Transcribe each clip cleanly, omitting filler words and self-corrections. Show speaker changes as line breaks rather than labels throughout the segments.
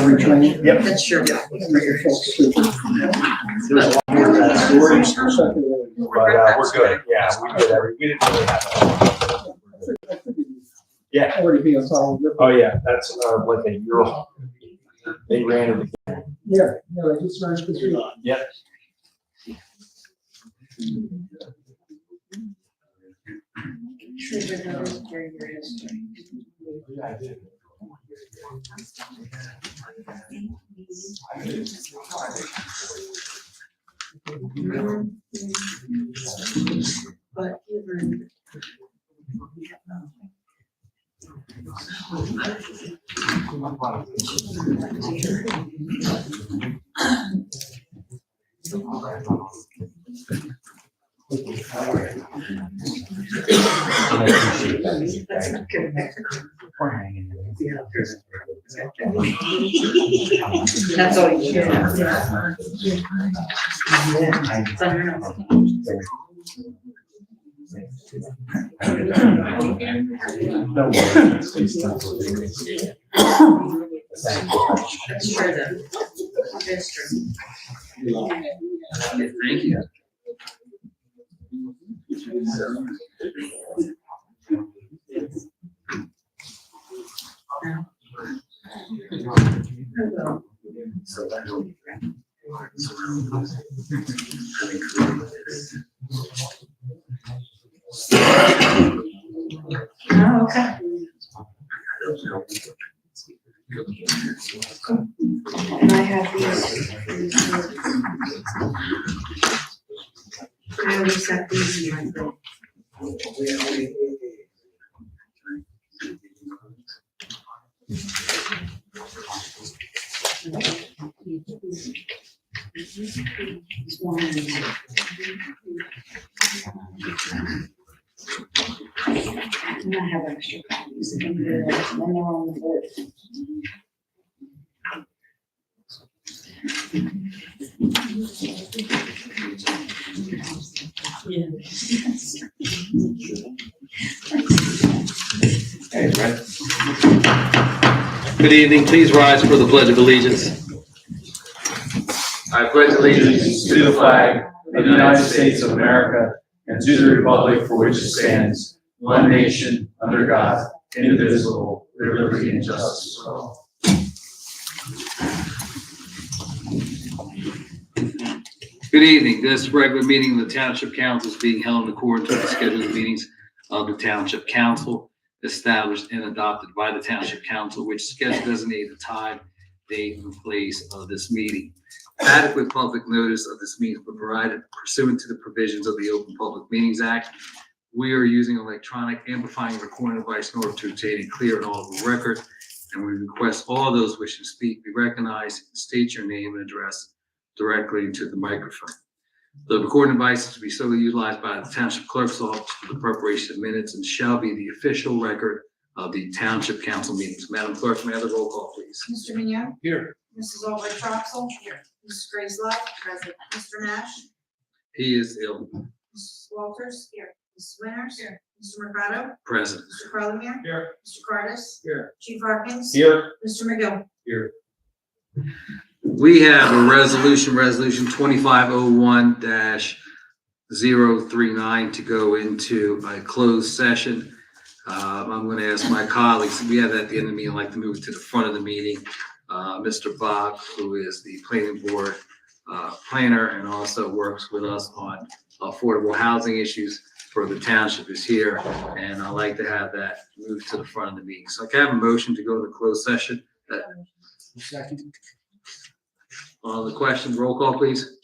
retraining.
Yep.
That's sure.
For your folks too.
There's a lot more of that storage, but we're good. Yeah, we didn't really have that. Yeah.
Already be on solid.
Oh, yeah, that's like a year old. They ran it.
Yeah, I just learned this week.
Yep.
But even. That's all you can.
No.
That's true though. That's true.
Thank you.
Oh, okay. And I have these. I already set these in my book. And I have extra copies and they're on the board. Yeah.
Good evening. Please rise for the Pledge of Allegiance.
I pledge allegiance to the flag of the United States of America and to the republic for which it stands, one nation, under God, indivisible, with liberty and justice for all.
Good evening. This regular meeting of the Township Council is being held in accordance with the scheduled meetings of the Township Council established and adopted by the Township Council, which schedule designated the time, date, and place of this meeting. Adequate public notice of this meeting was provided pursuant to the provisions of the Open Public Meetings Act. We are using electronic amplifying recording device in order to obtain a clear and audible record, and we request all those wishing to speak be recognized and state your name and address directly into the microphone. The recording device is to be solely utilized by the Township Clerk's Office for the preparation of minutes and shall be the official record of the Township Council meetings. Madam Clerk, may I have the roll call, please?
Mr. Mignon?
Here.
Mrs. Albright Troxel? Here. Mrs. Grace Love? Present. Mr. Nash?
He is ill.
Mrs. Walters? Here. Mrs. Winters? Here. Mr. Mercado?
Present.
Mr. Carlemere?
Here.
Mr. Cardis?
Here.
Chief Harkins?
Here.
Mr. McGill?
Here.
We have a resolution 2501-039 to go into a closed session. I'm going to ask my colleagues, we have that at the end of the meeting, I'd like to move it to the front of the meeting. Mr. Bach, who is the planning board planner and also works with us on affordable housing issues for the township, is here. And I'd like to have that moved to the front of the meeting. So I can have a motion to go to closed session.
Second.
On the question, roll call, please.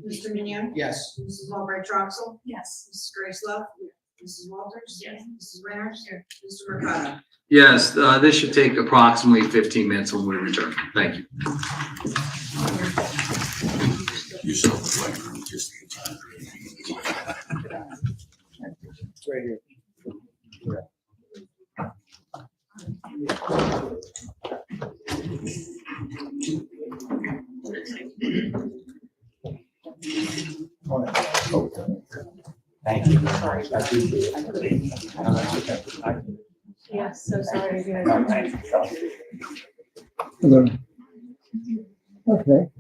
Mr. Mignon?
Yes.
Mrs. Albright Troxel?
Yes.
Mrs. Grace Love? Mrs. Walters? Yes. Mrs. Winters? Here. Mr. Mercado?
Yes, this should take approximately 15 minutes when we return. Thank you.
It's right here.
Thank you. I appreciate it.
Yes, so sorry.
Hello. Okay.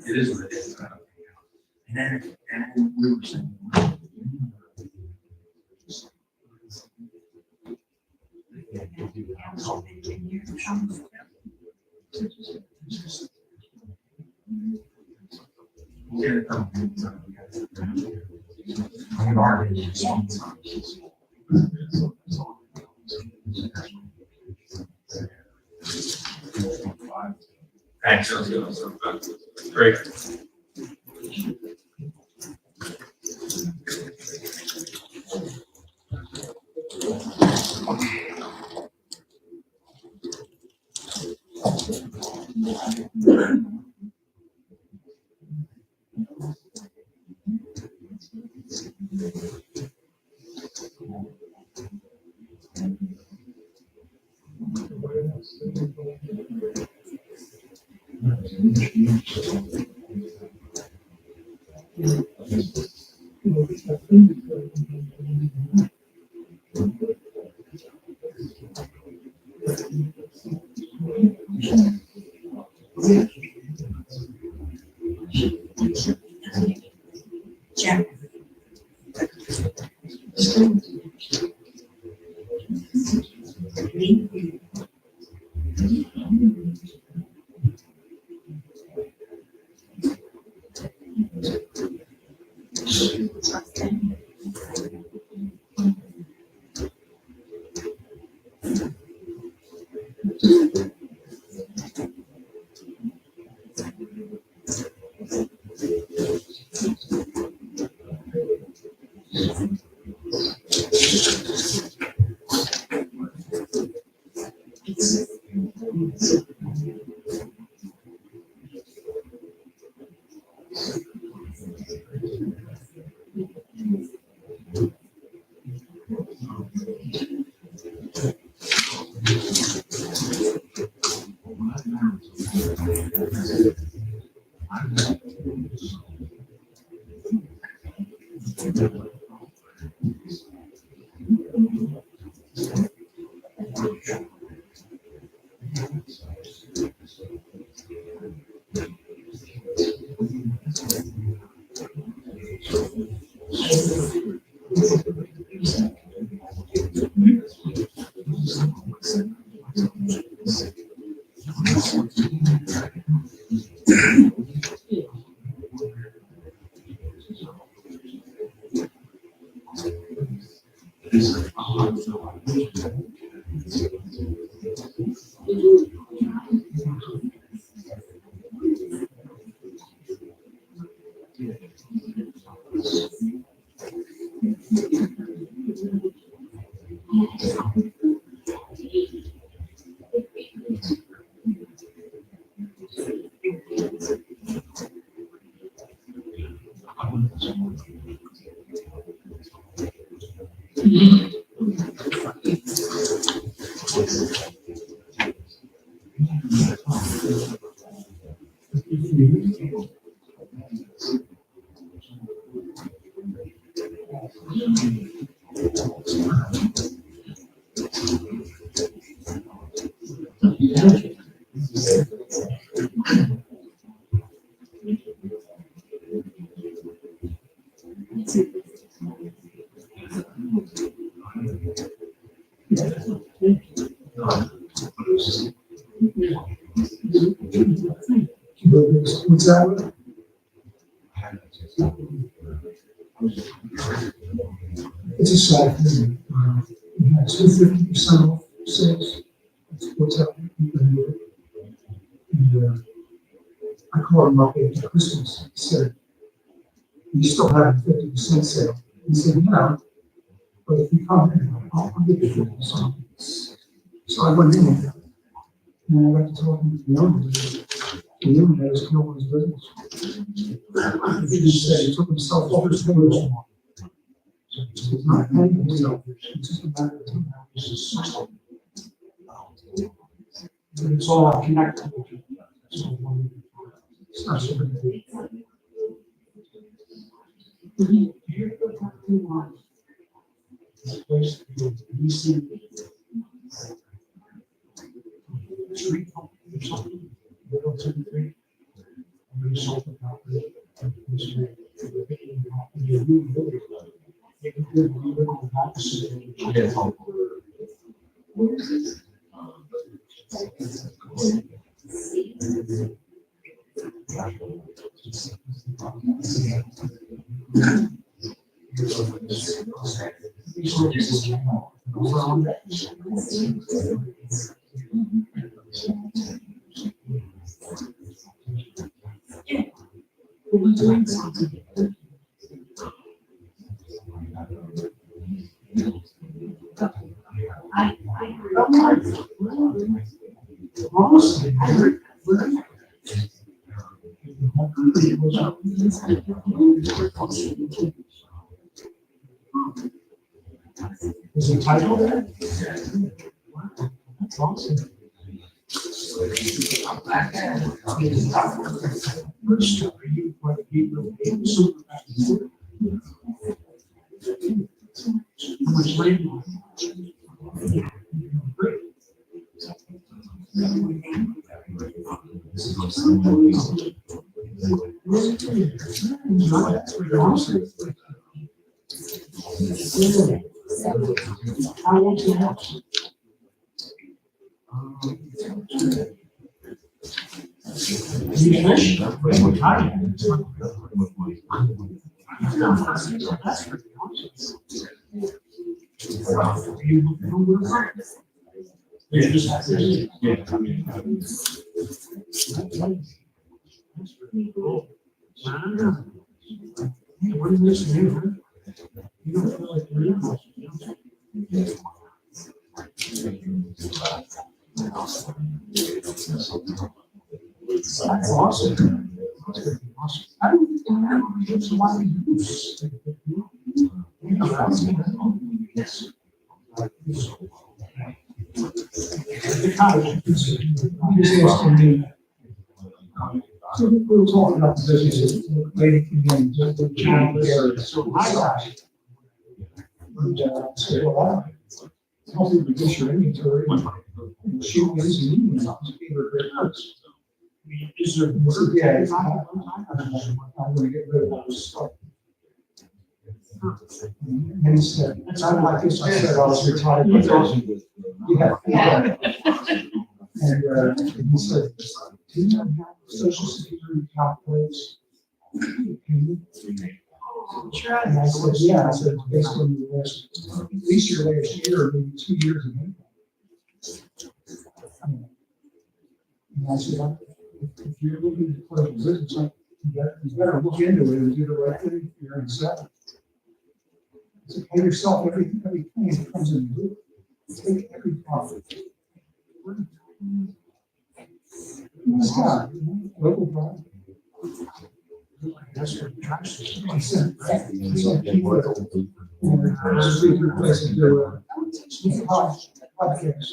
It is what it is. And we were saying. Thanks. Great. What's that? It's a side.
We had 250% off sales. That's what's happening. And I called him up after Christmas and said, "You still have a 50% sale?" He said, "Yeah, but if you come in, I'll give you 50%." So I went in there, and I got to talking to the owner. The owner has killed his business. He just said he took himself off his fingers. It's not paying himself, it's just a matter of time. But it's all connected. It's not so big. Is it titled there? That's awesome. Good story. You want to be real super. How much labor? Great. I want to help. You fish? We're tired. What is this new? You don't feel like you're That's awesome. I don't get so much use. So we were talking about the business, lady came in, just the channel there, so my guy. And, said, well, help you reduce your inventory, and she wins and you win, it's gave her great notes. Is there, yeah, I'm gonna get rid of all this stuff. And he said, I'm like this, I said, I was retired. Yeah. And he said, do you have social security calculates? And I said, yeah, I said, based on your last, at least your last year, or maybe 2 years ago. And I said, if you're looking to close a business, you better look into it and do the right thing for your own self. So pay yourself every penny that comes in the door. Take every profit. This guy, local guy. That's what attracts you. I said, so people podcasts.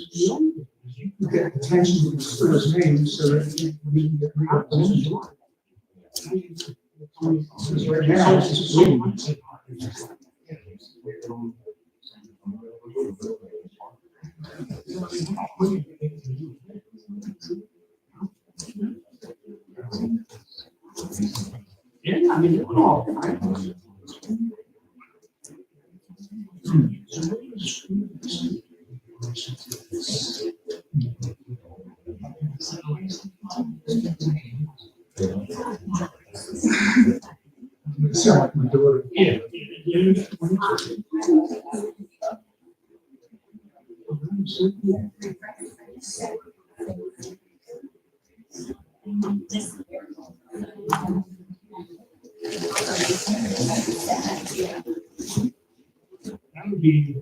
You get attention to his name so that we can get rid of those. Right now, it's just waiting. Yeah, I mean, you're all right. Sound like my daughter. Yeah. That would be.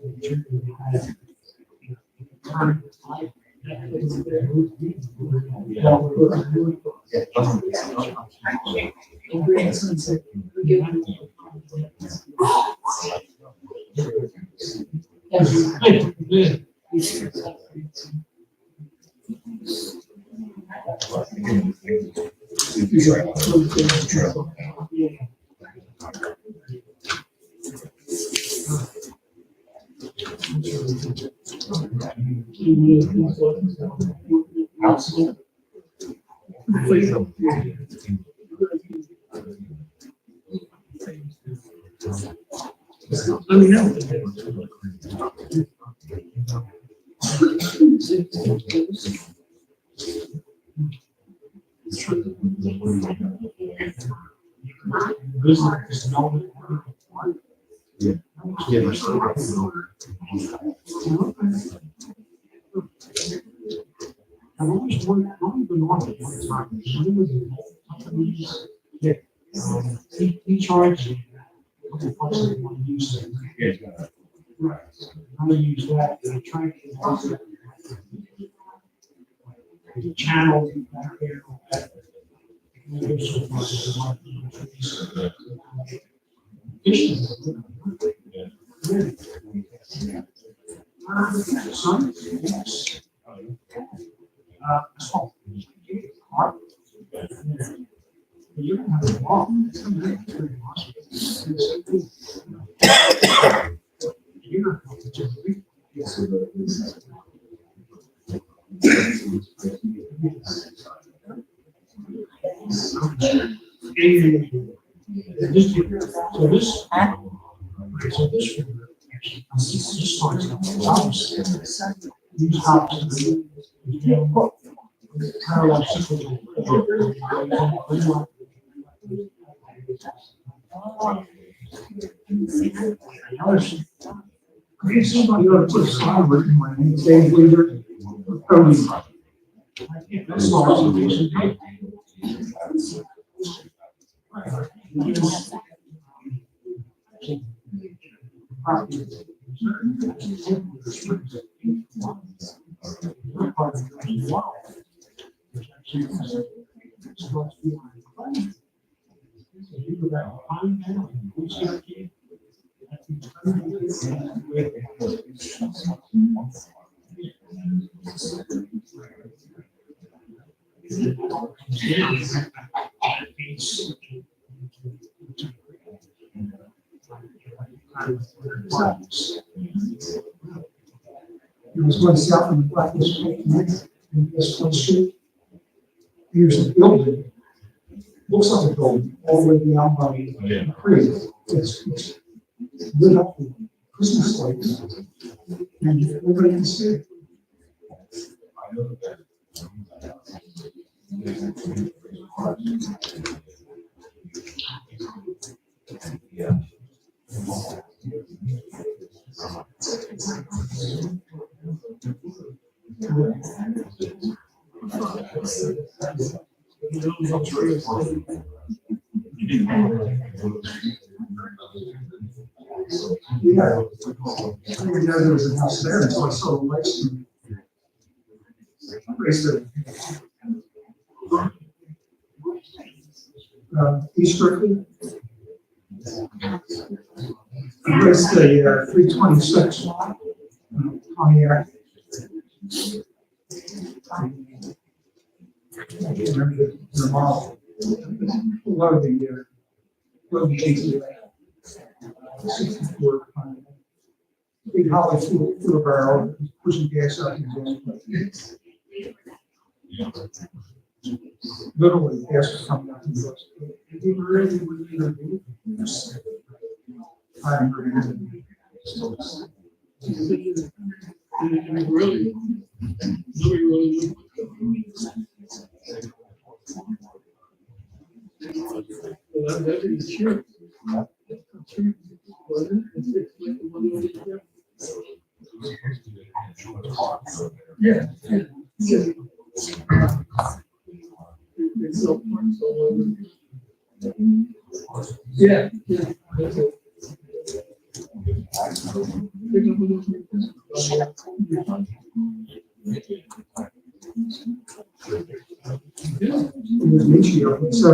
Let me know. I've always wanted, I've only been on it one time. Yeah. He charged me. I'm gonna use it. Right. I'm gonna use that, and I'm trying to. The channel back there. Son, yes. So, you're gonna have a long. You're gonna have to so this starts out the house. These houses, parallel cyclical. Create somebody ought to put a sign written my name, Dave Weaver. That's not observation. It was going south on the Blacklist Street, and this one street. Here's a building. Looks like a building, all the way down by the creek. It's lit up with Christmas lights. And everybody can see it. Yeah, I didn't know there was a house there until I saw the lights. East Berkeley. I raced the 326 on the air. I can't remember the model. Love the 18. 64. Big holly full of barrel, pushing gas out in the literally, gas was coming out in the bus. He really would either do it. I agree. Really, nobody really well, that is true. Yeah. Yeah. It was an issue, so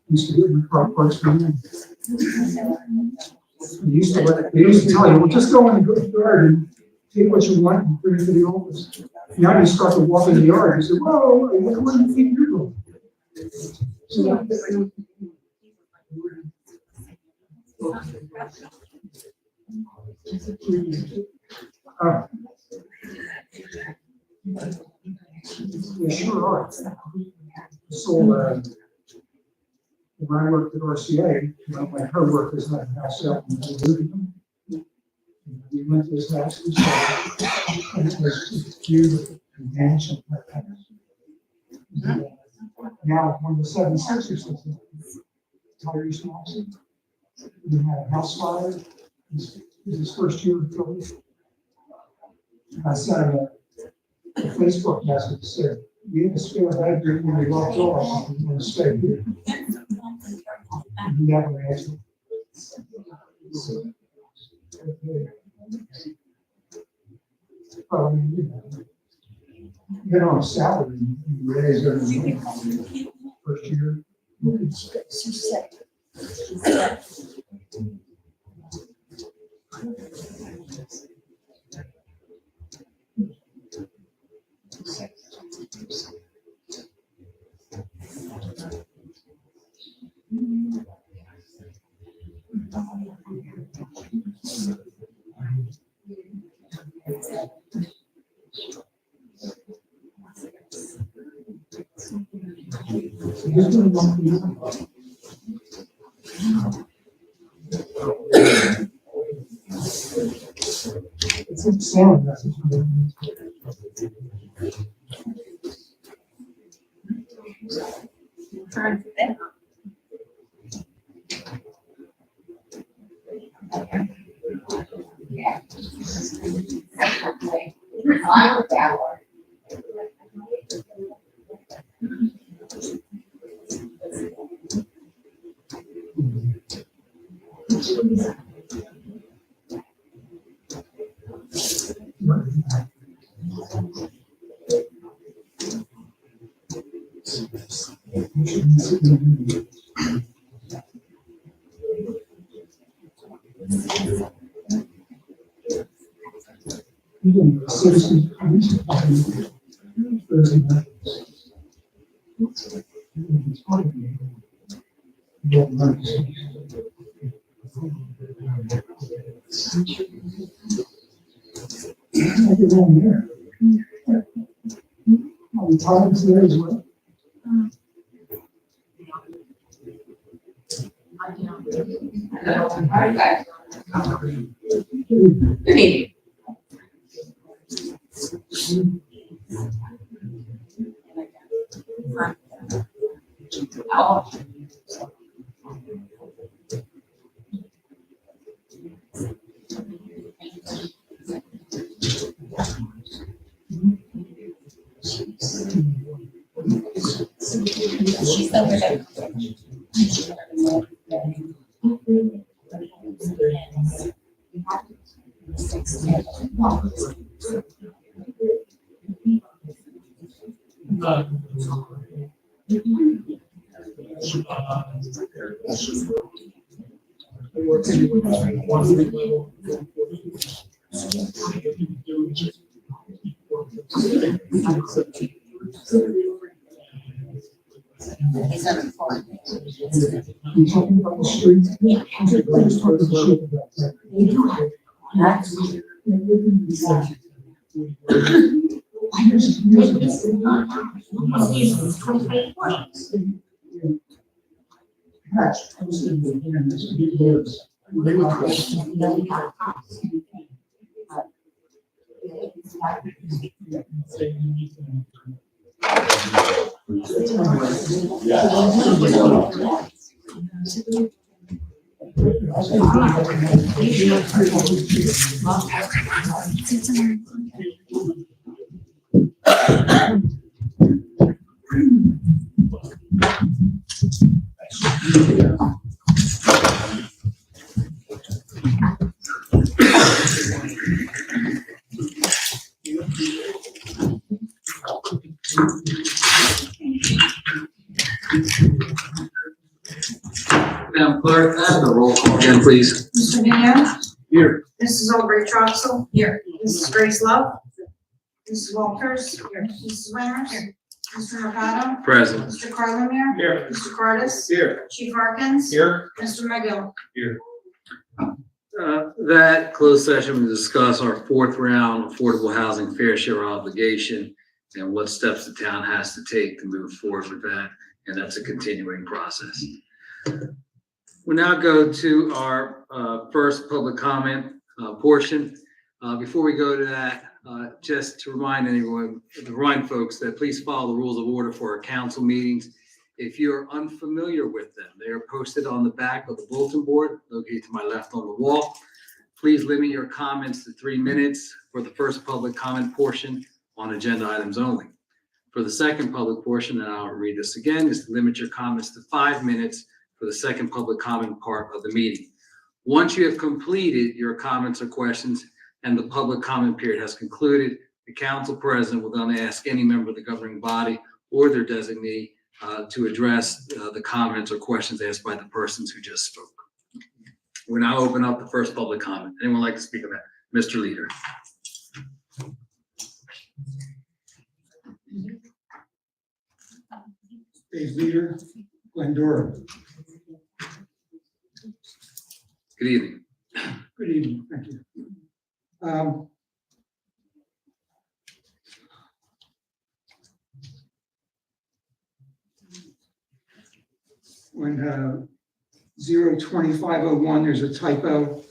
used to get the car parts from them. They used to tell you, well, just go in the yard and take what you want and bring it to the office. Now you start to walk in the yard, you say, whoa, what do you think you're doing? So, they sure are. So, when I worked at RCA, when her work was not a house out in the living. We went to his house, we saw, and it was beautiful, and mansion like that. Now, when the 76ers was in Tyrese Thompson, he had a house fire. It was his first year in Philly. I sent a Facebook message that said, "We have a spare bedroom when we walked off, we want to stay here." And he never answered. You know, on a salary, you raise every first year. It's a sound message. Even the citizens, police department, Thursday night. It's part of the I get on there. All the times there as well.
Good evening. Oh. She's over there. He's on the phone.
You talking about the street? Yeah. I just talked to the street about that. Hatch, I was in the hand, this big words. They were
Madam Clerk, have the roll call again, please.
Mr. Vino?
Here.
Mrs. Albright Troxel? Here. Mrs. Grace Love? Mrs. Walters? Here. Mrs. Winters? Here. Mr. Mercado?
Present.
Mr. Carlumier?
Here.
Mr. Cardis?
Here.
Chief Harkins?
Here.
Mr. McGill?
That closed session, we discuss our fourth round affordable housing fair share obligation and what steps the town has to take to move forward with that. And that's a continuing process. We'll now go to our first public comment portion. Before we go to that, just to remind folks that please follow the rules of order for our council meetings. If you're unfamiliar with them, they are posted on the back of the bulletin board located to my left on the wall. Please limit your comments to 3 minutes for the first public comment portion on agenda items only. For the second public portion, and I'll read this again, is to limit your comments to 5 minutes for the second public comment part of the meeting. Once you have completed your comments or questions and the public comment period has concluded, the council president will then ask any member of the governing body or their designee to address the comments or questions asked by the persons who just spoke. We'll now open up the first public comment. Anyone like to speak on that? Mr. Leader.
Dave Leader, Glendora.
Good evening.
Good evening, thank you. When 02501, there's a typo.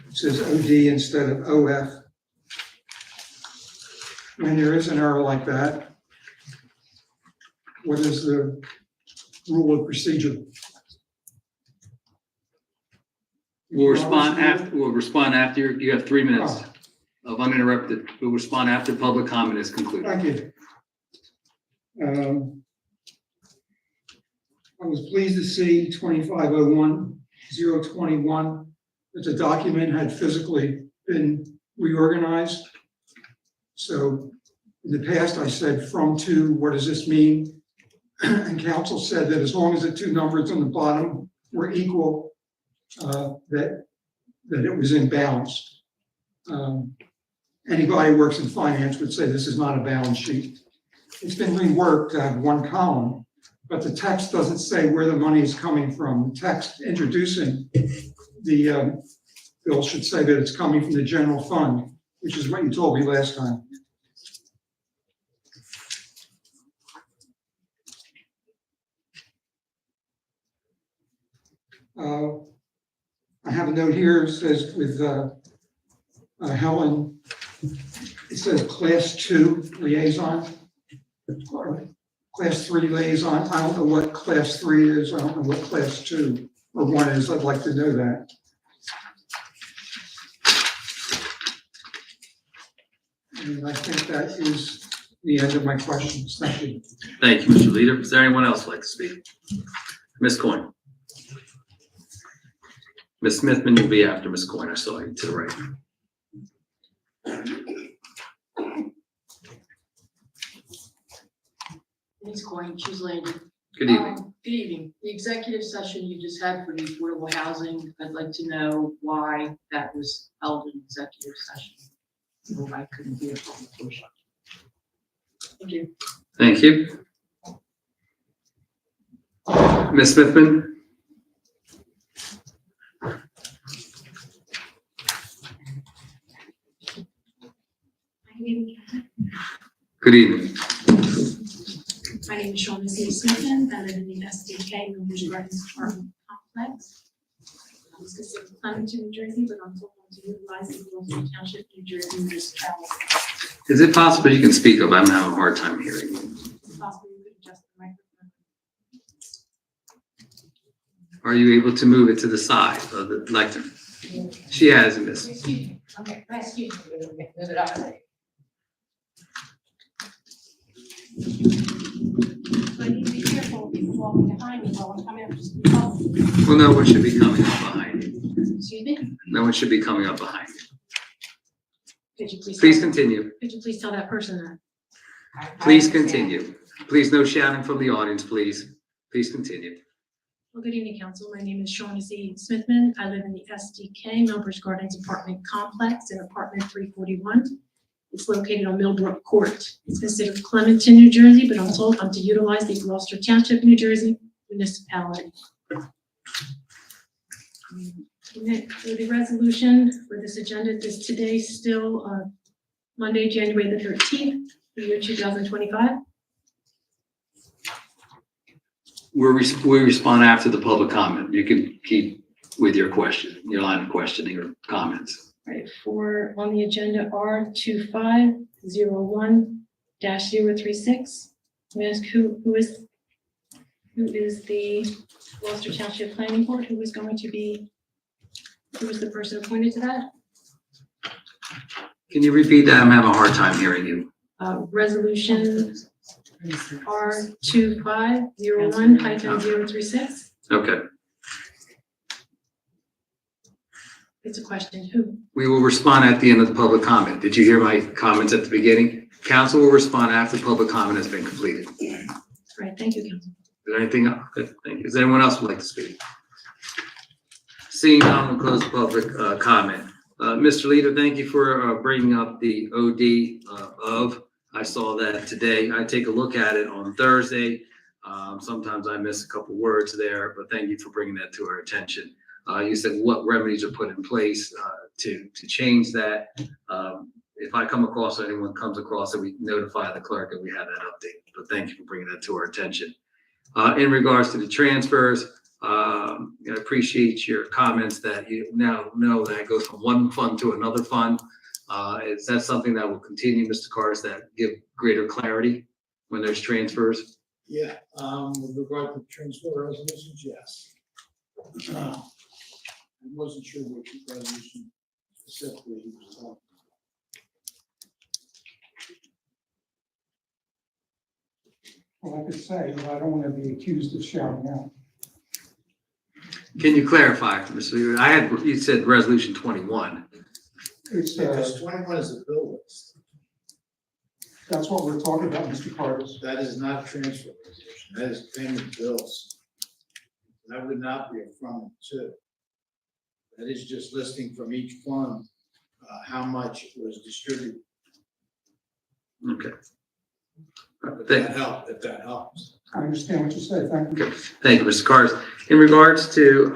It says OD instead of OF. When there is an error like that, what is the rule of procedure?
We'll respond after you have 3 minutes of uninterrupted. We'll respond after public comment is concluded.
Thank you. I was pleased to see 2501, 021, that the document had physically been reorganized. So in the past, I said from to, what does this mean? And council said that as long as the two numbers on the bottom were equal, that it was in balance. Anybody who works in finance would say this is not a balance sheet. It's been reworked to have one column, but the text doesn't say where the money is coming from. The text introducing the bill should say that it's coming from the general fund, which is what you told me last time. I have a note here, it says with Helen, it says class 2 liaison, or class 3 liaison. I don't know what class 3 is. I don't know what class 2 or 1 is. I'd like to know that. And I think that is the end of my questions. Thank you.
Thank you, Mr. Leader. Is there anyone else who'd like to speak? Ms. Coyne. Ms. Smithman, you'll be after Ms. Coyne. I saw you to the right.
Ms. Coyne, choose lady.
Good evening.
Good evening. The executive session you just had for the affordable housing, I'd like to know why that was held in executive session. Or why couldn't be a public portion. Thank you.
Thank you. Ms. Smithman? Good evening.
My name is Shauna C. Smithman. I live in the SDK Millbridge Gardens apartment complex. I'm specifically Clemington, New Jersey, but I'm told to utilize the Gloucester Township, New Jersey municipality.
Is it possible you can speak up? I'm having a hard time hearing you.
It's possible you could adjust the
Are you able to move it to the side of the lectern? She has, Miss.
Excuse me, okay, excuse me, move it up.
So I need to be careful of people walking behind me while I'm coming up to speak up.
Well, no one should be coming up behind you.
Excuse me?
No one should be coming up behind you.
Could you please?
Please
tell-
continue.
Could you please tell that person that?
Please continue. Please, no shouting from the audience, please. Please continue.
Well, good evening, council. My name is Shaughnessy Smithman. I live in the SDK Millbridge Gardens Apartment Complex in apartment 341. It's located on Millbrook Court. It's considered Clementon, New Jersey, but I'm told I'm to utilize the Gloucester Township, New Jersey municipality. So the resolution for this agenda is today still Monday, January the 13th, the year 2025.
We respond after the public comment. You can keep with your question, your line of questioning or comments.
Right, for on the agenda R 2501-036. May I ask who is the Gloucester Township Planning Board? Who is the person appointed to that?
Can you repeat that? I'm having a hard time hearing you.
Resolution R 2501-036.
Okay.
It's a question. Who?
We will respond at the end of the public comment. Did you hear my comments at the beginning? Council will respond after public comment has been completed. Is
Right, thank you, council.
there anything else? Good, thank you. Is there anyone else who would like to speak? Seeing none, we'll close the public comment. Mr. Leader, thank you for bringing up the OD of. I saw that today. I take a look at it on Thursday. Sometimes I miss a couple words there, but thank you for bringing that to our attention. You said what remedies are put in place to change that. If I come across or anyone comes across it, we notify the clerk and we have that update. But thank you for bringing that to our attention. In regards to the transfers, I appreciate your comments that you now know that it goes from one fund to another fund. Is that something that will continue, Mr. Cars, that give greater clarity when there's transfers?
Yeah, with regard to transfer resolutions, yes. I wasn't sure which resolution specifically he was talking
Well, I could say, but I don't want to be accused of shouting out.
Can you clarify, Mr. Leader? You said resolution 21.
It's,
about. Because 21 is the bill list.
that's what we're talking about, Mr. Carlos.
That is not transfer resolution, that is payment bills. That would not be a from and to. That is just listing from each fund, how much was distributed.
Okay.
If that helps.
I understand what you say, thank you.
Okay. Thank you, Mr. Cars. In regards to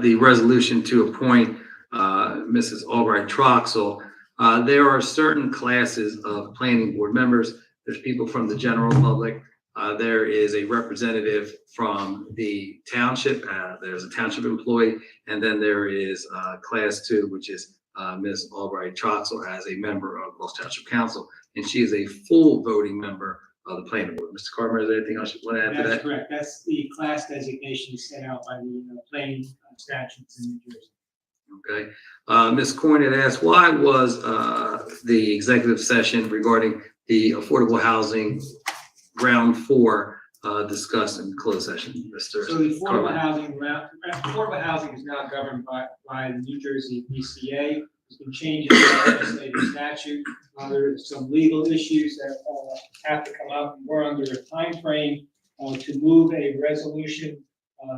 the resolution to appoint Mrs. Albright Troxel, there are certain classes of planning board members. There's people from the general public. There is a representative from the township. There's a township employee, and then there is class 2, which is Ms. Albright Troxel as a member of Gloucester Township Council, and she is a full voting member of the planning board. Mr. Carmer, is there anything else you want to add to
That's
that?
correct. That's the class designation set out by the planning statutes in New Jersey.
Okay. Ms. Coyne had asked, why was the executive session regarding the affordable housing round 4 discussed in closed session, Mr.
So the
Carlin?
affordable housing is now governed by the New Jersey BCA. There's been changes in the legislative statute. There's some legal issues that have to come up. We're under a time frame to move a resolution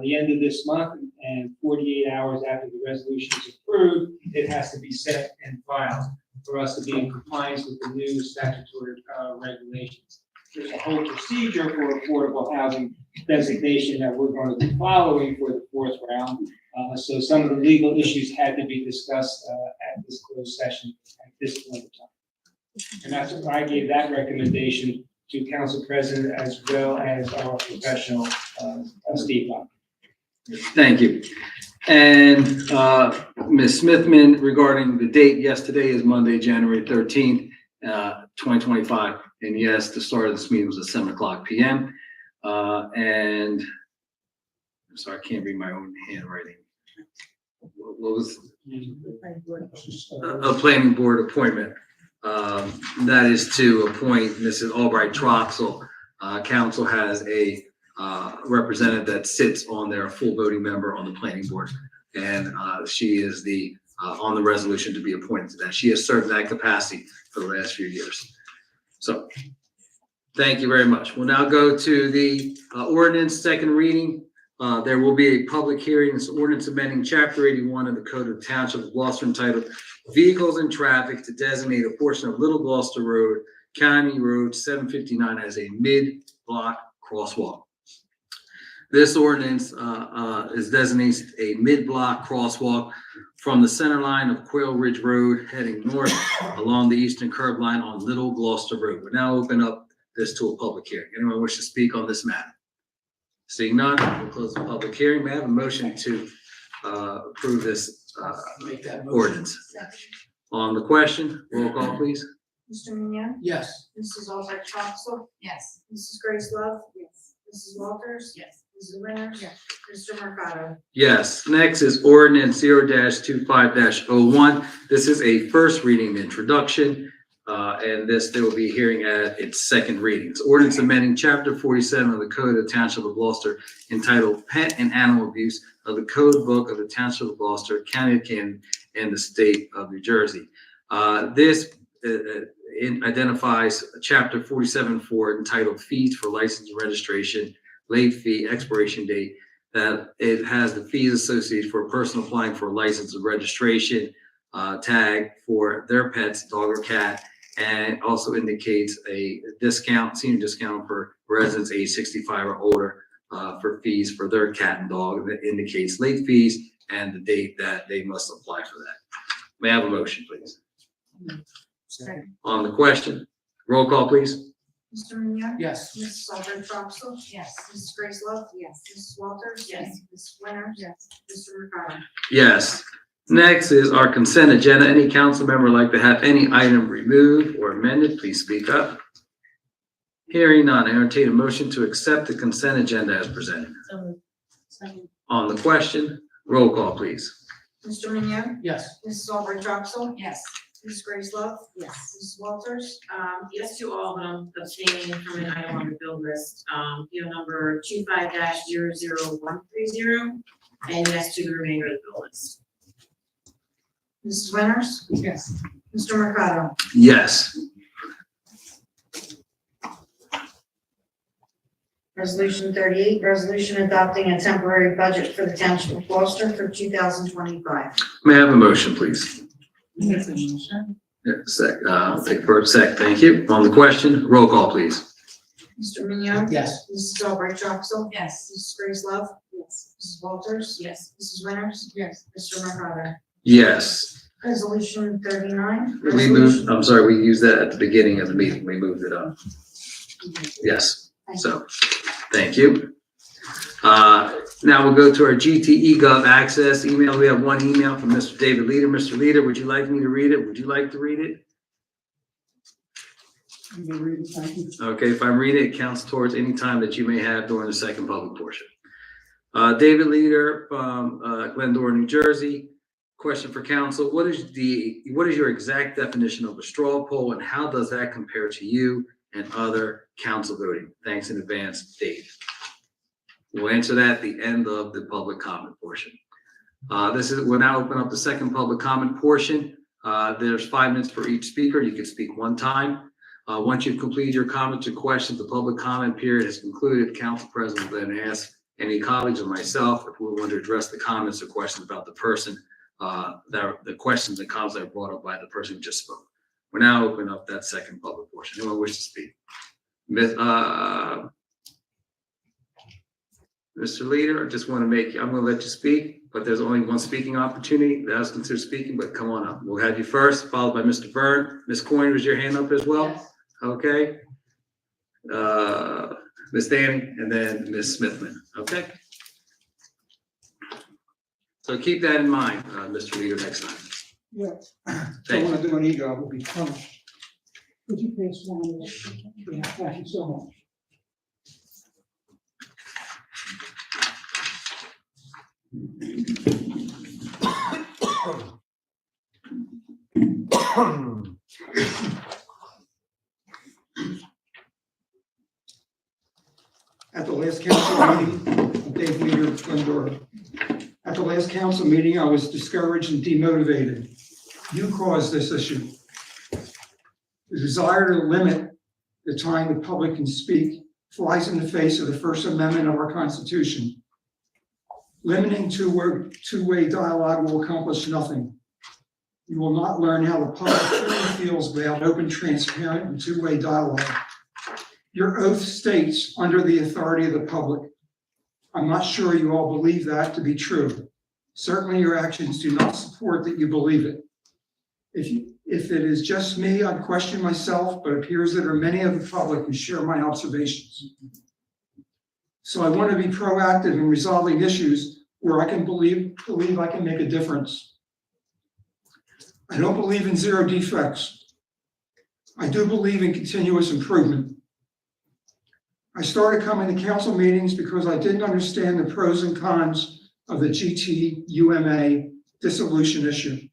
the end of this month, and 48 hours after the resolution is approved, it has to be set and filed for us to be in compliance with the new statutory regulations. There's a whole procedure for affordable housing designation that we're going to be following for the 4th round. So some of the legal issues had to be discussed at this closed session at this point in time. And that's why I gave that recommendation to Council President as well as our professional, Steve Bach.
Thank you. And Ms. Smithman, regarding the date, yes, today is Monday, January 13th, 2025. And yes, the start of this meeting was at 7:00 p.m. And I'm sorry, I can't read my own handwriting. What was? A planning board appointment. That is to appoint Mrs. Albright Troxel. Council has a representative that sits on there, a full voting member on the planning board. And she is the on the resolution to be appointed to that. She has served in that capacity for the last few years. So thank you very much. We'll now go to the ordinance second reading. There will be a public hearing. This ordinance amending Chapter 81 of the Code of the Township of Gloucester entitled Vehicles and Traffic to designate a portion of Little Gloucester Road, County Road 759 as a mid-block crosswalk. This ordinance designates a mid-block crosswalk from the center line of Quail Ridge Road heading north along the eastern curb line on Little Gloucester Road. We'll now open up this to a public hearing. Anyone wish to speak on this matter? Seeing none, we'll close the public hearing. May I have a motion to approve this ordinance? On the question, roll call, please.
Mr. Mignon?
Yes.
Mrs. Albright Troxel?
Yes.
Mrs. Grace Love?
Yes.
Mrs. Walters?
Yes.
Mrs. Winters?
Yes.
Mr. Mercado?
Yes. Next is ordinance 0-25-01. This is a first reading introduction, and there will be hearing at its second reading. It's ordinance amending Chapter 47 of the Code of the Township of Gloucester entitled Pet and Animal Abuse of the Code Book of the Township of Gloucester, County of Camden, and the State of New Jersey. This identifies Chapter 47-4 entitled Fees for License and Registration, Late Fee, Expiration Date, that it has the fees associated for a person applying for a license and registration tag for their pets, dog or cat, and also indicates a discount, senior discount for residents age 65 or older for fees for their cat and dog. That indicates late fees and the date that they must apply for that. May I have a motion, please? On the question, roll call, please.
Mr. Mignon?
Yes.
Mrs. Albright Troxel?
Yes.
Mrs. Grace Love?
Yes.
Mrs. Walters?
Yes.
Mrs. Winters?
Yes.
Mr. Mercado?
Yes. Next is our consent agenda. Any council member would like to have any item removed or amended, please speak up. Hearing none, I entertain a motion to accept the consent agenda as presented. On the question, roll call, please.
Mr. Mignon?
Yes.
Mrs. Albright Troxel?
Yes.
Mrs. Grace Love?
Yes.
Mrs. Walters?
Yes to all of them, abstaining from an item on the bill list, PO number 25-00130, and yes to the remainder of the bill list.
Mrs. Winters?
Yes.
Mr. Mercado?
Yes.
Resolution 38, resolution adopting a temporary budget for the Township of Gloucester for 2025.
May I have a motion, please? Yeah, take first sec, thank you. On the question, roll call, please.
Mr. Mignon?
Yes.
Mrs. Albright Troxel?
Yes.
Mrs. Grace Love?
Yes.
Mrs. Walters?
Yes.
Mrs. Winters?
Yes.
Mr. Mercado?
Yes.
Resolution 39.
We moved, I'm sorry, we used that at the beginning of the meeting. We moved it up. Yes, so, thank you. Now we'll go to our GTE Gov access email. We have one email from Mr. David Leader. Mr. Leader, would you like me to read it? Would you like to read it? Okay, if I read it, it counts towards any time that you may have during the second public portion. David Leader from Glendora, New Jersey. Question for council: what is your exact definition of a straw poll, and how does that compare to you and other council voting? Thanks in advance, Dave. We'll answer that at the end of the public comment portion. We'll now open up the second public comment portion. There's 5 minutes for each speaker. You can speak one time. Once you've completed your comments or questions, the public comment period has concluded. Council President will then ask any colleagues or myself if we want to address the comments or questions about the person, the questions and comments that are brought up by the person who just spoke. We're now opening up that second public portion. Anyone wish to speak? Mr. Leader, I just want to I'm going to let you speak, but there's only one speaking opportunity. That was considered speaking, but come on up. We'll have you first, followed by Mr. Byrne. Ms. Coyne, was your hand up as well?
Yes.
Okay. Ms. Danny, and then Ms. Smithman, okay? So keep that in mind, Mr. Leader, next time.
Yeah.
Thank you.
Someone to do an ego will be punished. Could you please one of those? Yeah, thank you so much. At the last council meeting, Dave Leader, Glendora. At the last council meeting, I was discouraged and demotivated. You caused this issue. The desire to limit the time the public can speak flies in the face of the First Amendment of our Constitution. Limiting two-way dialogue will accomplish nothing. You will not learn how the public truly feels without open, transparent, and two-way dialogue. Your oath states under the authority of the public. I'm not sure you all believe that to be true. Certainly your actions do not support that you believe it. If it is just me, I'd question myself, but it appears there are many of the public who share my observations. So I want to be proactive in resolving issues where I can believe I can make a difference. I don't believe in zero defects. I do believe in continuous improvement. I started coming to council meetings because I didn't understand the pros and cons of the GTUMA dissolution issue.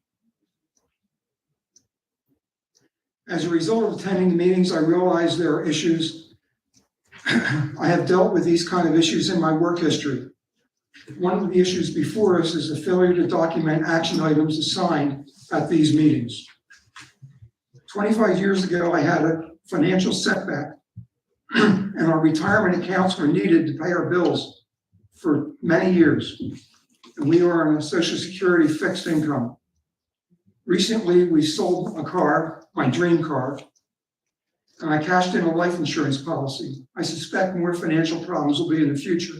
As a result of attending the meetings, I realized there are issues. I have dealt with these kind of issues in my work history. One of the issues before us is the failure to document action items assigned at these meetings. 25 years ago, I had a financial setback, and our retirement accounts were needed to pay our bills for many years. And we were on a Social Security fixed income. Recently, we sold a car, my dream car, and I cashed in a life insurance policy. I suspect more financial problems will be in the future.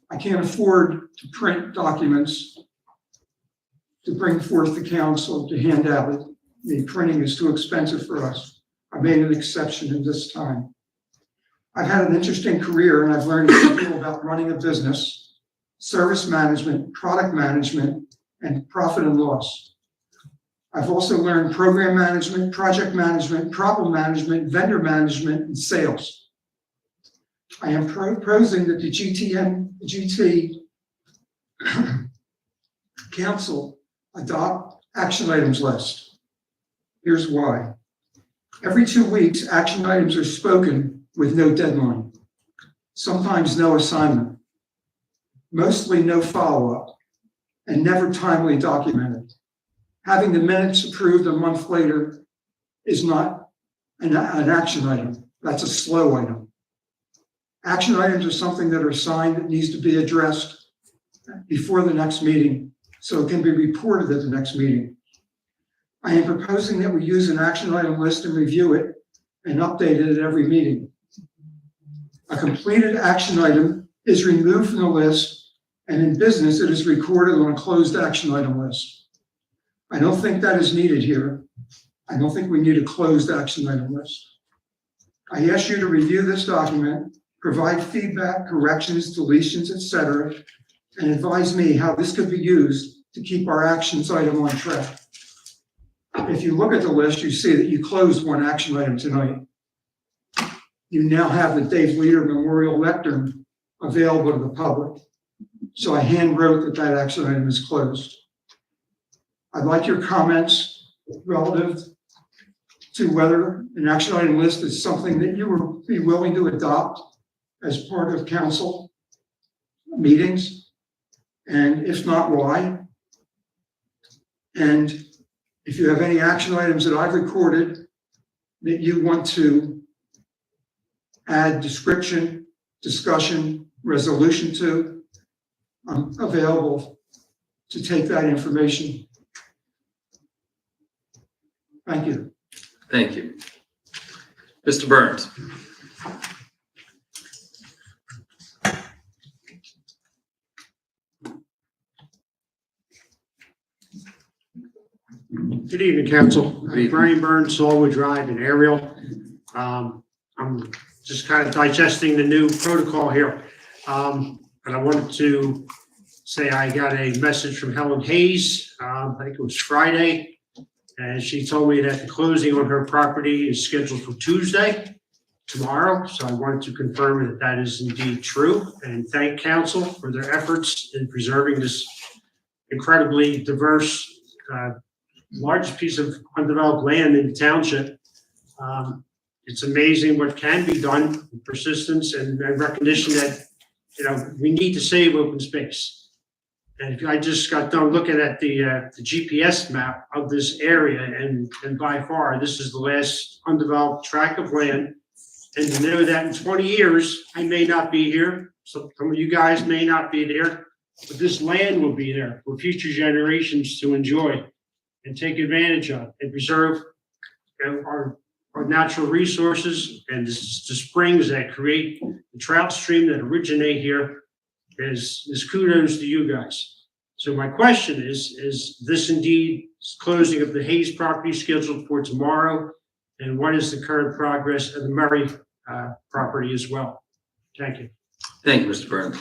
I can't afford to print documents to bring forth the council to hand out. The printing is too expensive for us. I made an exception in this time. I've had an interesting career and I've learned a great deal about running a business, service management, product management, and profit and loss. I've also learned program management, project management, problem management, vendor management, and sales. I am proposing that the GT Council adopt action items list. Here's why. Every 2 weeks, action items are spoken with no deadline, sometimes no assignment, mostly no follow-up, and never timely documented. Having the minutes approved a month later is not an action item. That's a slow item. Action items are something that are assigned that needs to be addressed before the next meeting, so it can be reported at the next meeting. I am proposing that we use an action item list and review it and update it at every meeting. A completed action item is removed from the list, and in business, it is recorded on a closed action item list. I don't think that is needed here. I don't think we need a closed action item list. I ask you to review this document, provide feedback, corrections, deletions, etc., and advise me how this could be used to keep our actions item on track. If you look at the list, you see that you closed one action item tonight. You now have the Dave Leader Memorial Lectern available to the public. So I hand wrote that action item is closed. I'd like your comments relative to whether an action item list is something that you would be willing to adopt as part of council meetings, and if not, why? And if you have any action items that I've recorded that you want to add description, discussion, resolution to, I'm available to take that information. Thank you.
Thank you. Mr. Burns.
Good evening, council.
Good evening.
Brian Burns, Salwood Drive in Ariel. I'm just kind of digesting the new protocol here. And I wanted to say I got a message from Helen Hayes, I think it was Friday, and she told me that the closing on her property is scheduled for Tuesday. tomorrow, so I wanted to confirm that that is indeed true, and thank council for their efforts in preserving this incredibly diverse, largest piece of undeveloped land in the township. It's amazing what can be done, with persistence and recognition that, we need to save open space. And if I just got done looking at the GPS map of this area, and by far, this is the last undeveloped tract of land. And to know that in 20 years, I may not be here, so some of you guys may not be there, but this land will be there for future generations to enjoy and take advantage of and preserve our natural resources and the springs that create the trout stream that originate here is kudos to you guys. So my question is this indeed closing of the Hayes property scheduled for tomorrow? And what is the current progress of the Murray property as well? Thank you.
Thank you, Mr. Burns.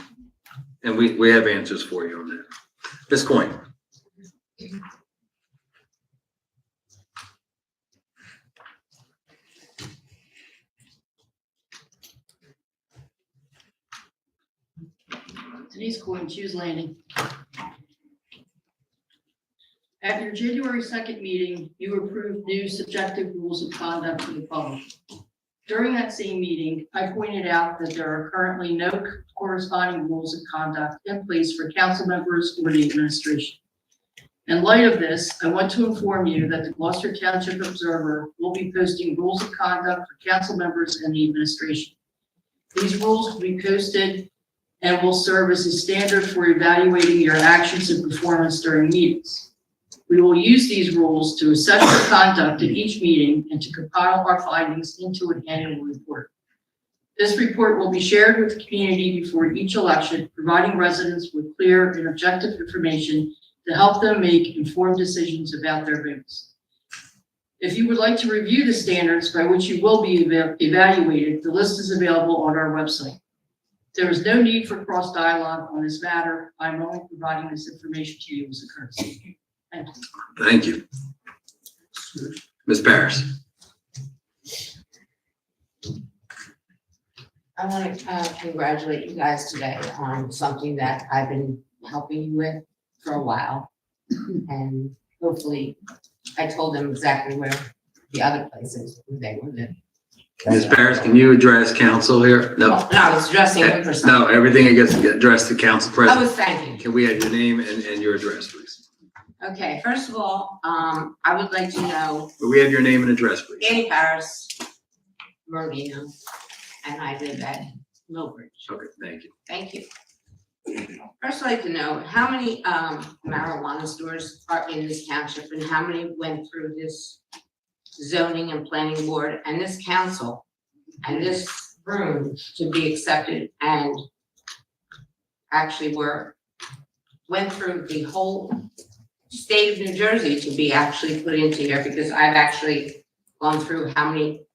And we have answers for you on that. Ms. Coyne.
Denise Coyne, Hughes Landing. At your January 2nd meeting, you approved new subjective rules of conduct for the public. During that same meeting, I pointed out that there are currently no corresponding rules of conduct in place for council members or the administration. In light of this, I want to inform you that the Gloucester Township Observer will be posting rules of conduct for council members and the administration. These rules will be posted and will serve as a standard for evaluating your actions and performance during meetings. We will use these rules to assess your conduct at each meeting and to compile our findings into an annual report. This report will be shared with the community before each election, providing residents with clear and objective information to help them make informed decisions about their votes. If you would like to review the standards by which you will be evaluated, the list is available on our website. There is no need for cross dialogue on this matter. I'm only providing this information to you as a courtesy. Thank you.
Thank you. Ms. Paris.
I want to congratulate you guys today on something that I've been helping you with for a while. And hopefully, I told them exactly where the other places they were living.
Ms. Paris, can you address council here? No.
No, I was addressing you for something.
No, everything gets addressed to council
I
president.
was thanking.
Can we have your name and your address, please?
Okay, first of all, I would like to know,
Can we have your name and address, please?
Danny Paris, Merlino, and I live at Millbridge.
Okay, thank you.
Thank you. First, I'd like to know how many marijuana stores are in this township and how many went through this zoning and planning board and this council and this room to be accepted and actually went through the whole state of New Jersey to be actually put into here, because I've actually gone through how many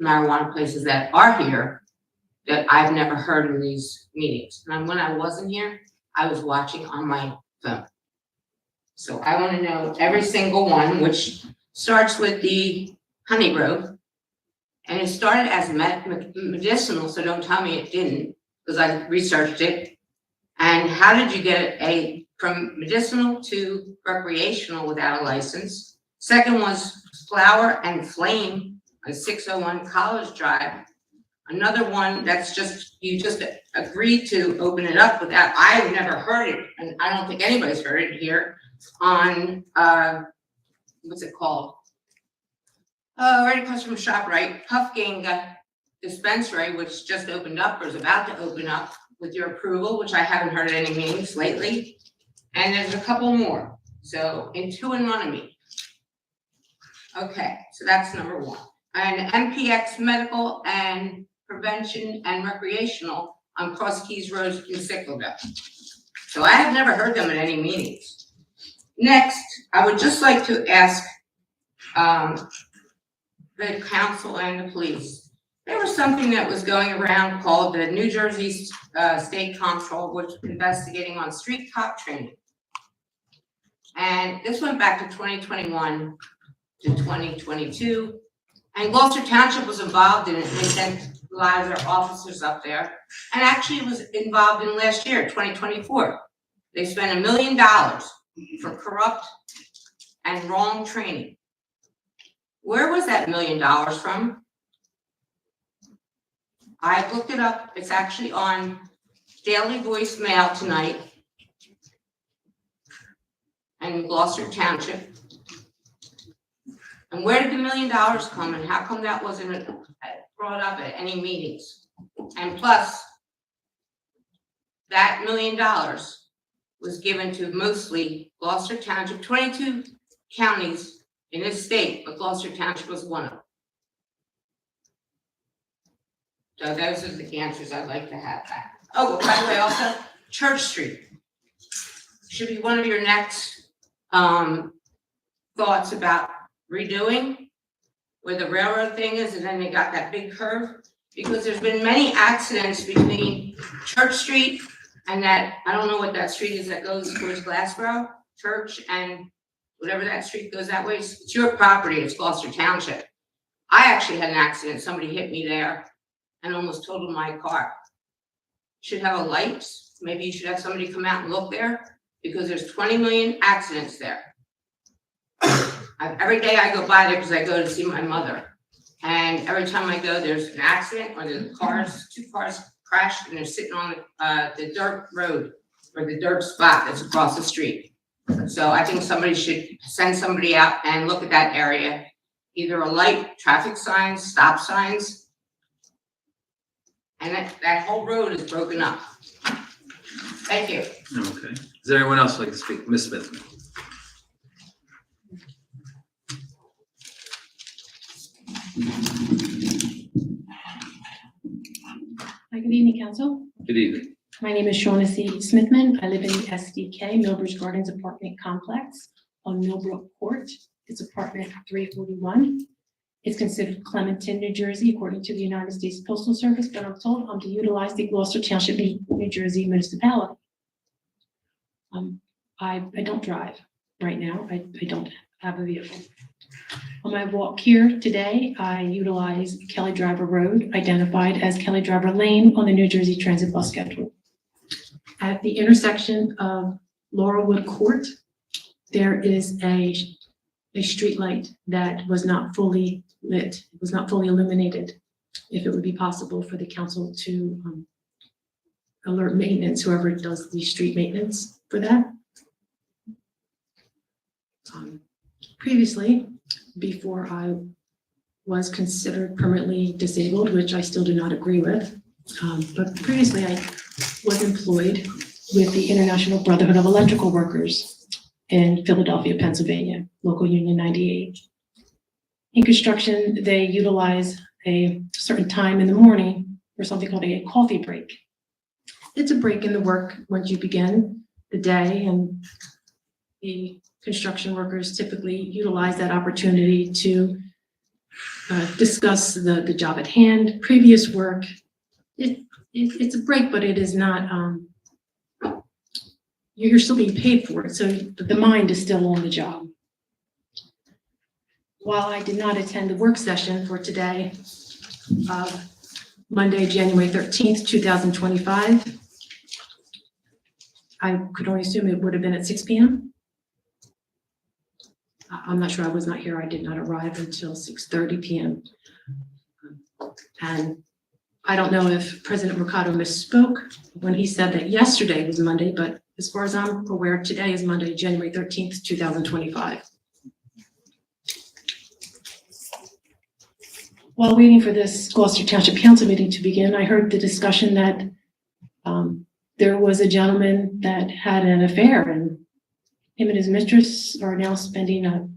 marijuana places that are here that I've never heard in these meetings. And when I wasn't here, I was watching on my phone. So I want to know every single one, which starts with the Honey Grove. And it started as medicinal, so don't tell me it didn't, because I researched it. And how did you get from medicinal to recreational without a license? Second was Flower and Flame, a 601 College Drive. Another one that's you just agreed to open it up without, I've never heard it, and I don't think anybody's heard it here, on, what's it called? Right across from ShopRite, Puffgang Dispensary, which just opened up or is about to open up with your approval, which I haven't heard at any meetings lately. And there's a couple more. So in 2 in Runnymede. Okay, so that's number 1. And MPX Medical and Prevention and Recreational on Cross Keys Road in Sicklerville. So I have never heard them at any meetings. Next, I would just like to ask the council and the police. There was something that was going around called the New Jersey State Comptroller, which was investigating on street cop training. And this went back to 2021 to 2022. And Gloucester Township was involved in it. They sent a lot of their officers up there. And actually it was involved in last year, 2024. They spent $1 million for corrupt and wrong training. Where was that $1 million from? I looked it up. It's actually on Daily Voice Mail tonight. And Gloucester Township. And where did the $1 million come and how come that wasn't brought up at any meetings? And plus, that $1 million was given to mostly Gloucester Township, 22 counties in this state, but Gloucester Township was one of them. So those are the answers I'd like to have back. Oh, by the way, also, Church Street should be one of your next thoughts about redoing where the railroad thing is, and then they got that big curve, because there's been many accidents between Church Street and that, I don't know what that street is that goes towards Glassboro, Church, and whatever that street goes that way. It's your property, it's Gloucester Township. I actually had an accident, somebody hit me there and almost totaled my car. Should have a light, maybe you should have somebody come out and look there, because there's 20 million accidents there. Every day I go by there because I go to see my mother. And every time I go, there's an accident or the cars, 2 cars crashed and they're sitting on the dirt road or the dirt spot that's across the street. So I think somebody should send somebody out and look at that area. Either a light, traffic signs, stop signs. And that whole road is broken up. Thank you.
Okay. Is there anyone else like to speak? Ms. Smith?
Hi, good evening, Council.
Good evening.
My name is Shaughnessy Smithman. I live in the SDK Millbridge Gardens apartment complex on Millbrook Court. It's apartment 341. It's considered Clementon, New Jersey, according to the United States Postal Service, but I'm told I'm to utilize the Gloucester Township, New Jersey municipality. I don't drive right now. I don't have a vehicle. On my walk here today, I utilize Kelly Driver Road, identified as Kelly Driver Lane on the New Jersey Transit bus schedule. At the intersection of Laurelwood Court, there is a street light that was not fully lit, it was not fully illuminated. If it would be possible for the council to alert maintenance, whoever does the street maintenance for that. Previously, before I was considered permanently disabled, which I still do not agree with, but previously I was employed with the International Brotherhood of Electrical Workers in Philadelphia, Pennsylvania, local union 98. In construction, they utilize a certain time in the morning for something called a coffee break. It's a break in the work once you begin the day, and the construction workers typically utilize that opportunity to discuss the job at hand, previous work. It's a break, but it is not, you're still being paid for it, so the mind is still on the job. While I did not attend the work session for today, Monday, January 13th, 2025, I could only assume it would have been at 6 p.m. I'm not sure, I was not here. I did not arrive until 6:30 p.m. And I don't know if President Mercado misspoke when he said that yesterday was Monday, but as far as I'm aware, today is Monday, January 13th, 2025. While waiting for this Gloucester Township Council meeting to begin, I heard the discussion that there was a gentleman that had an affair, and him and his mistress are now spending a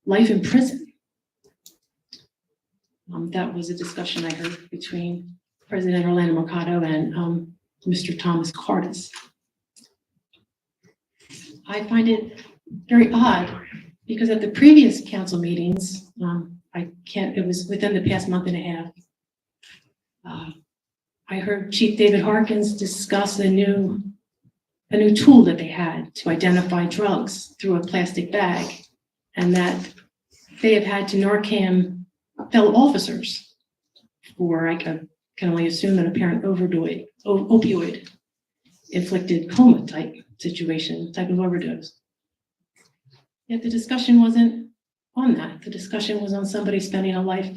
life in prison. That was a discussion I heard between President Orlando Mercado and Mr. Thomas Cardis. I find it very odd because at the previous council meetings, it was within the past month and a half, I heard Chief David Harkins discuss a new tool that they had to identify drugs through a plastic bag, and that they have had to Narcan fellow officers for, I can only assume, an apparent opioid inflicted coma type situation, type of overdose. Yet the discussion wasn't on that. The discussion was on somebody spending a life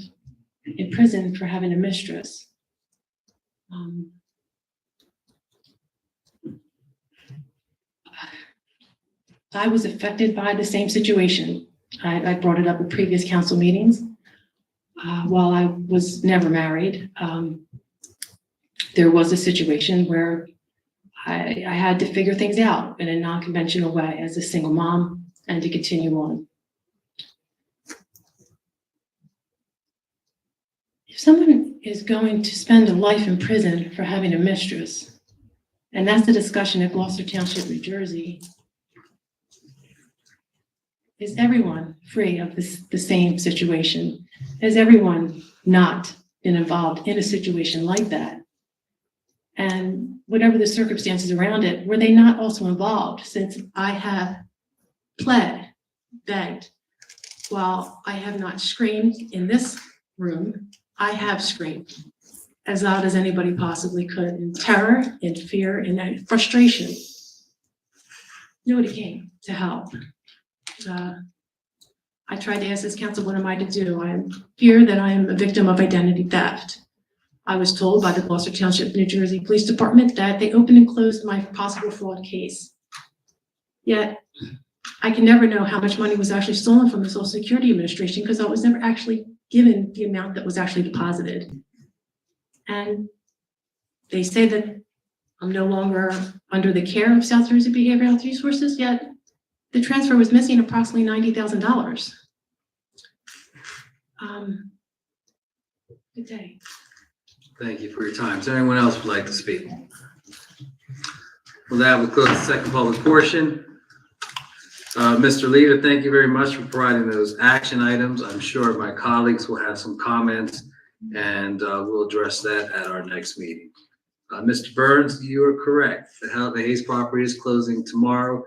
in prison for having a mistress. I was affected by the same situation. I brought it up at previous council meetings. While I was never married, there was a situation where I had to figure things out in a non-conventional way as a single mom and to continue on. If someone is going to spend a life in prison for having a mistress, and that's the discussion at Gloucester Township, New Jersey, is everyone free of the same situation? Has everyone not been involved in a situation like that? And whatever the circumstances around it, were they not also involved? Since I have pled, begged, while I have not screamed in this room, I have screamed as loud as anybody possibly could, in terror, in fear, in frustration. Nobody came to help. I tried to ask this council, what am I to do? I fear that I am a victim of identity theft. I was told by the Gloucester Township, New Jersey Police Department that they opened and closed my possible fraud case. Yet, I can never know how much money was actually stolen from the Social Security Administration because I was never actually given the amount that was actually deposited. And they say that I'm no longer under the care of South Jersey Behavioral Health Resources, yet the transfer was missing approximately $90,000. Good day.
Thank you for your time. Is there anyone else who'd like to speak? With that, we'll close the second public portion. Mr. Leader, thank you very much for providing those action items. I'm sure my colleagues will have some comments and we'll address that at our next meeting. Mr. Burns, you are correct. The Hayes property is closing tomorrow.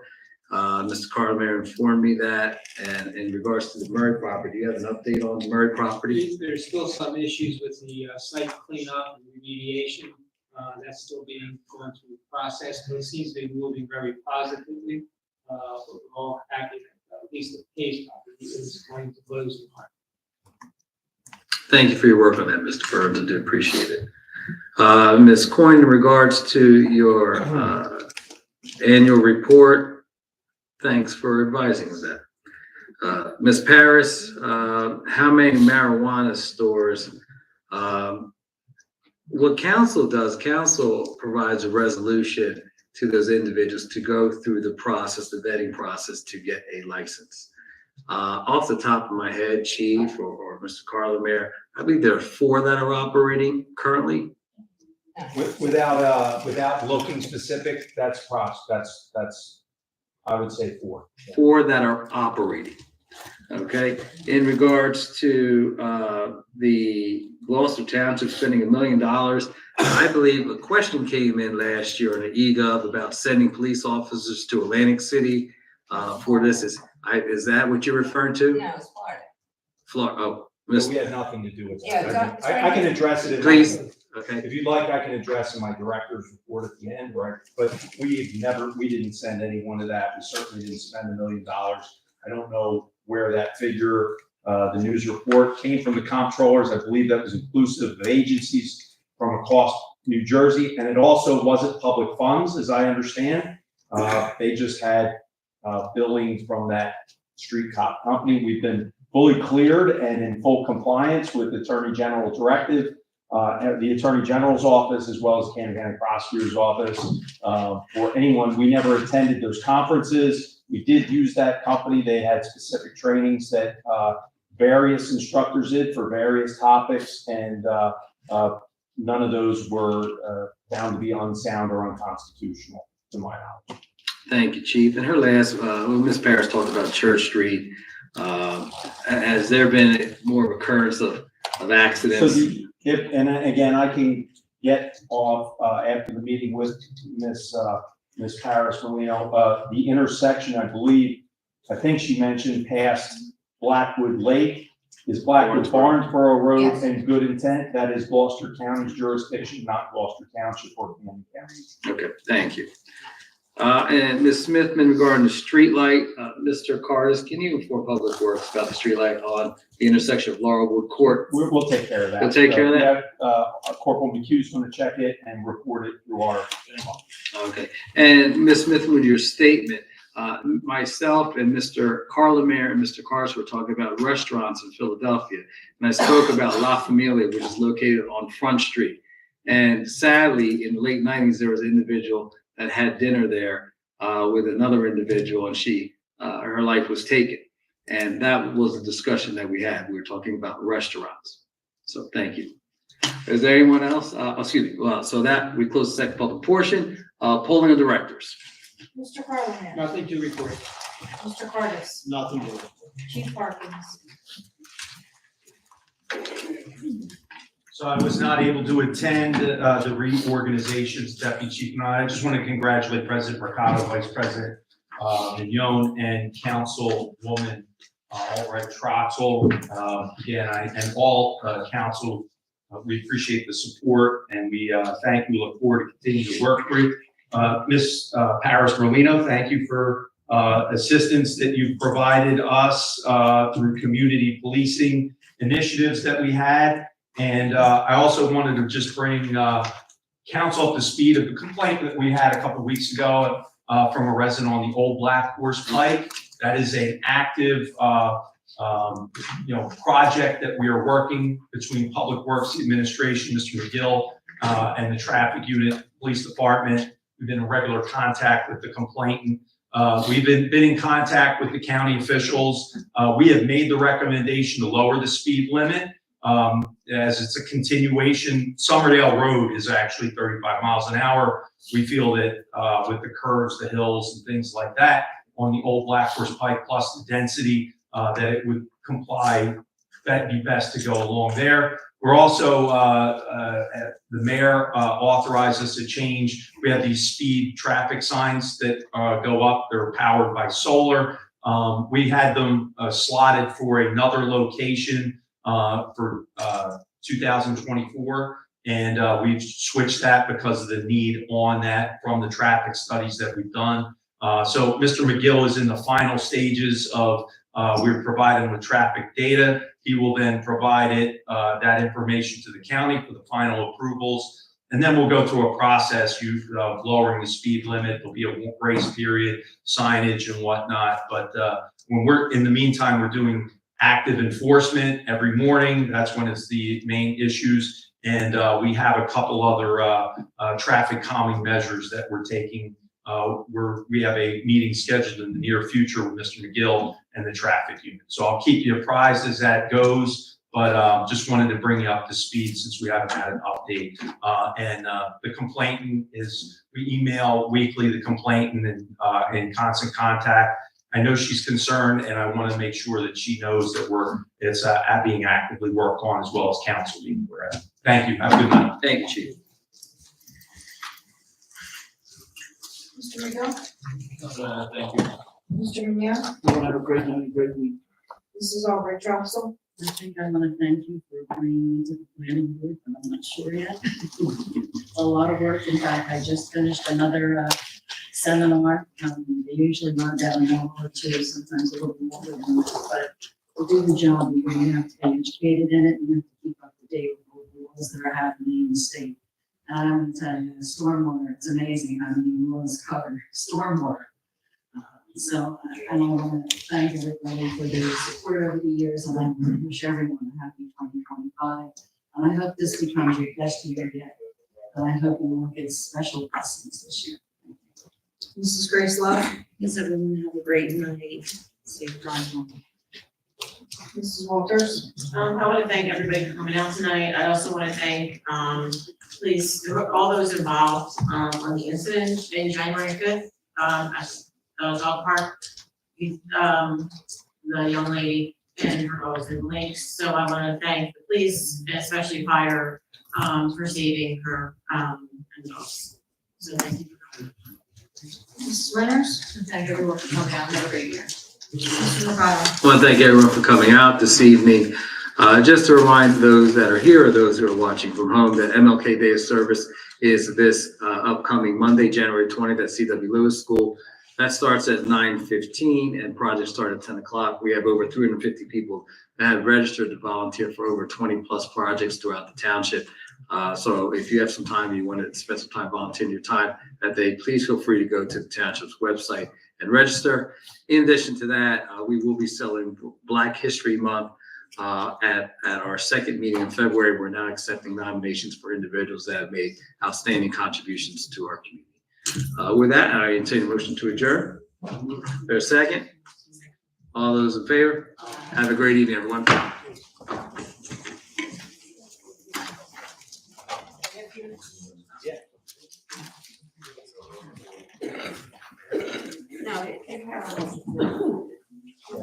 Mr. Carlmayer informed me that. And in regards to the Murray property, do you have an update on the Murray property?
There's still some issues with the site cleanup and remediation. That's still being going through the process, but it seems to be moving very positively. We're all happy that at least the Hayes property is going to close tomorrow.
Thank you for your work on that, Mr. Burns. I do appreciate it. Ms. Coyne, in regards to your annual report, thanks for advising of that. Ms. Paris, how many marijuana stores? What council does, council provides a resolution to those individuals to go through the process, the vetting process to get a license. Off the top of my head, Chief or Mr. Carlmayer, I believe there are 4 that are operating currently.
Without looking specific, that's I would say 4.
4 that are operating. Okay. In regards to the Gloucester Township spending $1 million, I believe a question came in last year on the eGov about sending police officers to Atlantic City for this. Is that what you're referring to?
No, it's Florida.
Florida. Oh,
We had nothing to do with
Yeah,
that.
sorry.
I can address it in
Please.
my,
Okay.
if you'd like, I can address in my director's report at the end, right? But we didn't send anyone to that. We certainly didn't spend $1 million. I don't know where that figure, the news report came from the comptrollers. I believe that was inclusive of agencies from across New Jersey. And it also wasn't public funds, as I understand. They just had billing from that street cop company. We've been fully cleared and in full compliance with the Attorney General directive, the Attorney General's office, as well as Camden County Prosecutor's office. For anyone, we never attended those conferences. We did use that company. They had specific trainings that various instructors did for various topics, and none of those were found to be unsound or unconstitutional, to my knowledge.
Thank you, Chief. And her last, Ms. Paris talked about Church Street. Has there been more of occurrence of accidents?
And again, I can get off after the meeting with Ms. Paris, when we know the intersection, I think she mentioned past Blackwood Lake. is Blackwood Barnesboro Road
Yes.
and Good Intent. That is Gloucester County's jurisdiction, not Gloucester Township or Canyon County.
Okay, thank you. And Ms. Smithman regarding the street light, Mr. Cardis, can you inform Public Works about the street light on the intersection of Laurelwood Court?
We'll take care of that.
We'll take care of that?
Corporal McHugh's going to check it and report it through our.
Okay, and Ms. Smith, with your statement, myself and Mr. Carlemere and Mr. Cars were talking about restaurants in Philadelphia. And I spoke about La Familia, which is located on Front Street. And sadly, in the late 90s, there was an individual that had dinner there with another individual, and her life was taken. And that was a discussion that we had. We were talking about restaurants. So thank you. Is there anyone else? Excuse me. Well, so that we close the second public portion. Polling of directors.
Mr. Carlin.
Nothing to report.
Mr. Cardis.
Nothing to.
Chief Harkins.
So I was not able to attend the reorganizations, Deputy Chief, and I just want to congratulate President Mercado, Vice President Mignone, and Councilwoman Albright Troxel. Again, and all council, we appreciate the support, and we thank you. Look forward to continuing to work with Ms. Paris Merlino. Thank you for assistance that you've provided us through community policing initiatives that we had. And I also wanted to just bring council up to speed of the complaint that we had a couple of weeks ago from a resident on the Old Black Horse Pike. That is an active, project that we are working between Public Works Administration, Mr. McGill, and the Traffic Unit Police Department. We've been in regular contact with the complainant. We've been in contact with the county officials. We have made the recommendation to lower the speed limit. As it's a continuation, Summerdale Road is actually 35 miles an hour. We feel that with the curves, the hills, and things like that on the Old Black Horse Pike, plus the density, that it would comply, that'd be best to go along there. We're also, the mayor authorized us to change. We have these speed traffic signs that go up. They're powered by solar. We had them slotted for another location for 2024, and we've switched that because of the need on that from the traffic studies that we've done. So Mr. McGill is in the final stages of we're providing with traffic data. He will then provide that information to the county for the final approvals, and then we'll go through a process of lowering the speed limit. There'll be a grace period, signage, and whatnot. But when we're in the meantime, we're doing active enforcement every morning. That's when it's the main issues. And we have a couple other traffic calming measures that we're taking. We have a meeting scheduled in the near future with Mr. McGill and the traffic unit. So I'll keep you apprised as that goes, but just wanted to bring you up to speed since we haven't had an update. And the complainant is, we email weekly the complainant and in constant contact. I know she's concerned, and I want to make sure that she knows that it's being actively worked on, as well as council being aware of it. Thank you. Have a good night.
Thank you, Chief.
Mr. McGill.
Thank you.
Mr. Munoz.
Everyone have a great night, great week.
Mrs. Albright Troxel.
I think I want to thank you for bringing me to the planning board, but I'm not sure yet. A lot of work. In fact, I just finished another seminar. They usually run down an hour or two, sometimes a little bit more than that, but to do the job, you have to be educated in it, and you have to keep up to date with all the laws that are happening in the state. And I'm going to tell you, stormwater, it's amazing how many laws cover stormwater. So I want to thank everybody for their support over the years, and I wish everyone a happy 2025. And I hope this becomes your best year yet. And I hope you will get special blessings this year.
Mrs. Grace Love.
Yes, everyone have a great night. Safe drive home.
Mrs. Walters.
I want to thank everybody for coming out tonight. I also want to thank, please, all those involved, on the incident in January 5th, at the dog park. The young lady and her dogs in the lakes. So I want to thank the police, and especially fire, for saving her, and the dogs. So thank you for coming.
Mrs. Winters.
Thank everyone for coming out. Have a great year.
Mr. Mercado.
I want to thank everyone for coming out this evening. Just to remind those that are here or those who are watching from home that MLK Day of Service is this upcoming Monday, January 20th at C.W. Lewis School. That starts at 9:15 and projects start at 10 o'clock. We have over 350 people that have registered to volunteer for over 20 plus projects throughout the township. So if you have some time, you want to spend some time volunteering your time that day, please feel free to go to the township's website and register. In addition to that, we will be celebrating Black History Month at our second meeting in February. We're now accepting nominations for individuals that have made outstanding contributions to our community. With that, I entertain a motion to adjourn. There's a second? All those in favor? Have a great evening, everyone.
No,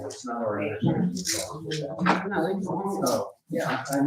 It's not our.
no, it's.
Yeah, I know.